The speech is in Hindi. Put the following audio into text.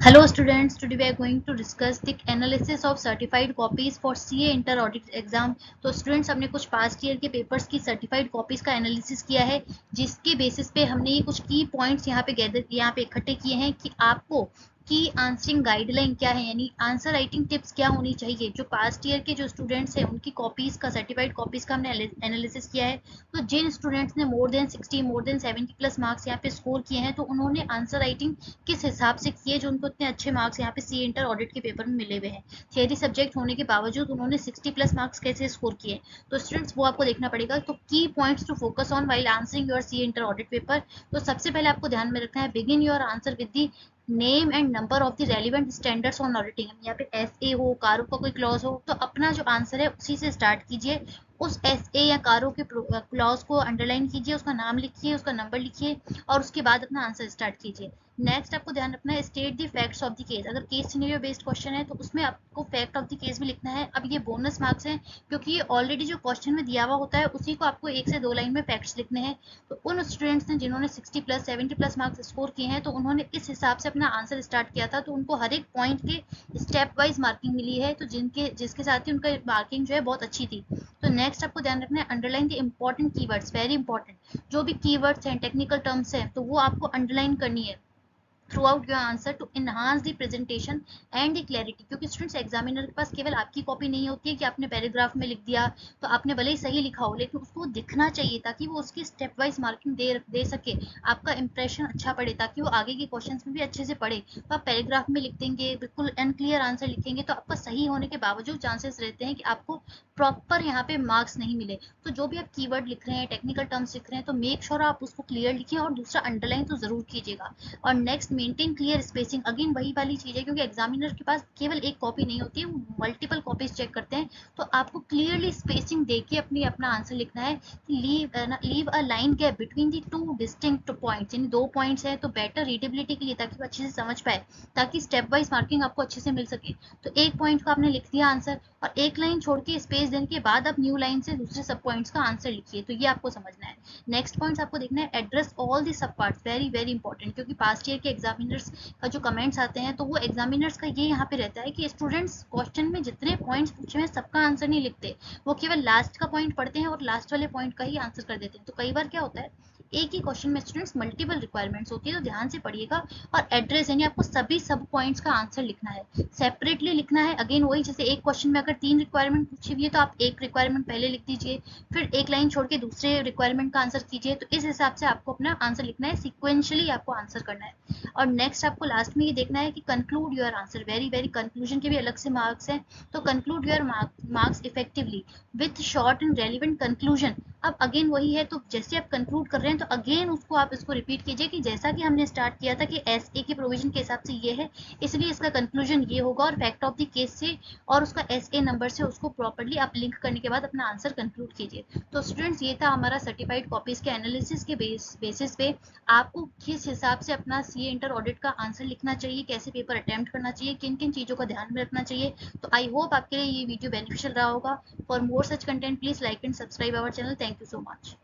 Hello students, today we are going to discuss the analysis of certified copies for CA inter audit exam. तो स्टूडेंट्स हमने कुछ पास्ट ईयर के पेपर्स की सर्टिफाइड कॉपीज का एनालिसिस किया है, जिसके बेसिस पे हमने ये कुछ की पॉइंट्स यहाँ पे इकट्ठे किए हैं कि आपको की आंसरिंग गाइडलाइन क्या है, यानी आंसर राइटिंग टिप्स क्या होनी चाहिए। जो पास्ट ईयर के जो स्टूडेंट्स हैं उनकी कॉपीज का सर्टिफाइड कॉपीज का हमने एनालिसिस किया है। तो जिन स्टूडेंट्स ने more than 60 more than 70 plus marks यहाँ पे स्कोर किए हैं, तो उन्होंने आंसर राइटिंग किस हिसाब से किए जो उनको इतने अच्छे मार्क्स यहाँ पे सी इंटर ऑडिट के पेपर में मिले हुए हैं। थियरी सब्जेक्ट होने के बावजूद उन्होंने 60 प्लस मार्क्स कैसे स्कोर किए, तो स्टूडेंट्स वो आपको देखना पड़ेगा। तो key points to focus on while answering your C inter audit paper. तो सबसे पहले आपको ध्यान में रखना है, begin your answer with the name and number of the relevant standards on auditing. यहाँ पे एसए हो, कारो का कोई क्लॉज हो, तो अपना जो आंसर है उसी से स्टार्ट कीजिए। उस एसए या कारो के क्लॉज को अंडरलाइन कीजिए, उसका नाम लिखिए, उसका नंबर लिखिए और उसके बाद अपना आंसर स्टार्ट कीजिए। नेक्स्ट आपको ध्यान रखना है, state the facts of the case. अगर केस सिनेरियो बेस्ड क्वेश्चन है तो उसमें आपको फैक्ट ऑफ द केस भी लिखना है। अब ये बोनस मार्क्स हैं, क्योंकि ये ऑलरेडी जो क्वेश्चन में दिया हुआ होता है उसी को आपको 1 से 2 लाइन में फैक्ट्स लिखने हैं। तो उन स्टूडेंट्स ने जिन्होंने 60 प्लस 70 प्लस मार्क्स स्कोर किए हैं, तो उन्होंने इस हिसाब से अपना आंसर स्टार्ट किया था, तो उनको हर एक पॉइंट के स्टेप वाइज मार्किंग मिली है, तो जिसके साथ ही उनका मार्किंग जो है बहुत अच्छी थी। तो नेक्स्ट आपको ध्यान रखना है, underline the important keywords, very important. जो भी कीवर्ड्स हैं, टेक्निकल टर्म्स हैं, तो वो आपको अंडरलाइन करनी है throughout your answer to enhance the presentation and the clarity। क्योंकि स्टूडेंट्स एग्जामिनर के पास केवल आपकी कॉपी नहीं होती है कि आपने पैराग्राफ में लिख दिया, तो आपने भले ही सही लिखा हो, लेकिन उसको दिखना चाहिए ताकि वो उसकी स्टेप वाइज मार्किंग दे सके, आपका इंप्रेशन अच्छा पड़े, ताकि वो आगे के क्वेश्चंस में भी अच्छे से पढ़े। तो आप पैराग्राफ में लिख देंगे, बिल्कुल अनक्लियर आंसर लिखेंगे, तो आपका सही होने के बावजूद चांसेस रहते हैं कि आपको प्रॉपर यहाँ पे मार्क्स नहीं मिले। तो जो भी आप कीवर्ड लिख रहे हैं, टेक्निकल टर्म्स लिख रहे हैं, तो मेक श्योर आप उसको क्लियर लिखिए, और दूसरा अंडरलाइन तो जरूर कीजिएगा। और next, maintain clear spacing. Again वही वाली चीज है, क्योंकि एग्जामिनर के पास केवल एक कॉपी नहीं होती है, वो मल्टीपल कॉपीज चेक करते हैं। तो आपको क्लियरली स्पेसिंग देके अपना आंसर लिखना है कि leave a line gap between the two distinct points, यानी 2 पॉइंट्स है तो बेटर रीडेबिलिटी के लिए, ताकि वो अच्छे से समझ पाए, ताकि स्टेप वाइज मार्किंग आपको अच्छे से मिल सके। तो एक पॉइंट को आपने लिख दिया आंसर, और एक लाइन छोड़ के स्पेस देने के बाद आप न्यू लाइन से दूसरे सब पॉइंट्स का आंसर लिखिए। तो ये आपको समझना है। नेक्स्ट पॉइंट्स आपको देखना है, एड्रेस ऑल दी सब पार्ट्स, वेरी वेरी इंपॉर्टेंट। क्योंकि पास्ट ईयर के एग्जामिनर्स का जो कमेंट्स आते हैं, तो वो एग्जामिनर्स का ये यहाँ पे रहता है कि स्टूडेंट्स क्वेश्चन में जितने पॉइंट्स पूछे हैं सबका आंसर नहीं लिखते, वो केवल लास्ट का पॉइंट पढ़ते हैं और लास्ट वाले पॉइंट का ही आंसर कर देते हैं। तो कई बार क्या होता है, एक ही क्वेश्चन में स्टूडेंट्स मल्टीपल रिक्वायरमेंट्स होती है, तो ध्यान से पढ़िएगा। और एड्रेस, यानी आपको सभी सब पॉइंट्स का आंसर लिखना है, सेपरेटली लिखना है। अगेन वही, जैसे एक क्वेश्चन में अगर 3 रिक्वायरमेंट पूछी हुई है, तो आप एक रिक्वायरमेंट पहले लिख दीजिए, फिर एक लाइन छोड़ के दूसरे रिक्वायरमेंट का आंसर कीजिए। तो इस हिसाब से आपको अपना आंसर लिखना है, सिक्वेंशली आपको आंसर करना है। और नेक्स्ट आपको लास्ट में ये देखना है कि conclude your answer, very very, conclusion के भी अलग से मार्क्स हैं। तो conclude your marks effectively with short and relevant conclusion. अब अगेन वही है, तो जैसे आप कंक्लूड कर रहे हैं, तो अगेन उसको आप इसको रिपीट कीजिए कि जैसा कि हमने स्टार्ट किया था कि एस ए के प्रोविजन के हिसाब से ये है, इसलिए इसका कंक्लूजन ये होगा, और फैक्ट ऑफ द केस से और उसका एस ए नंबर से उसको प्रॉपरली आप लिंक करने के बाद अपना आंसर कंक्लूड कीजिए। तो स्टूडेंट्स, ये था हमारा सर्टिफाइड कॉपीज के एनालिसिस के बेसिस पे आपको किस हिसाब से अपना सी इंटर ऑडिट का आंसर लिखना चाहिए, कैसे पेपर अटेम्प्ट करना चाहिए, किन किन चीज़ों का ध्यान में रखना चाहिए। तो आई होप आपके लिए ये वीडियो बेनिफिशियल रहा होगा। For more such content please like and subscribe our channel. Thank you so much.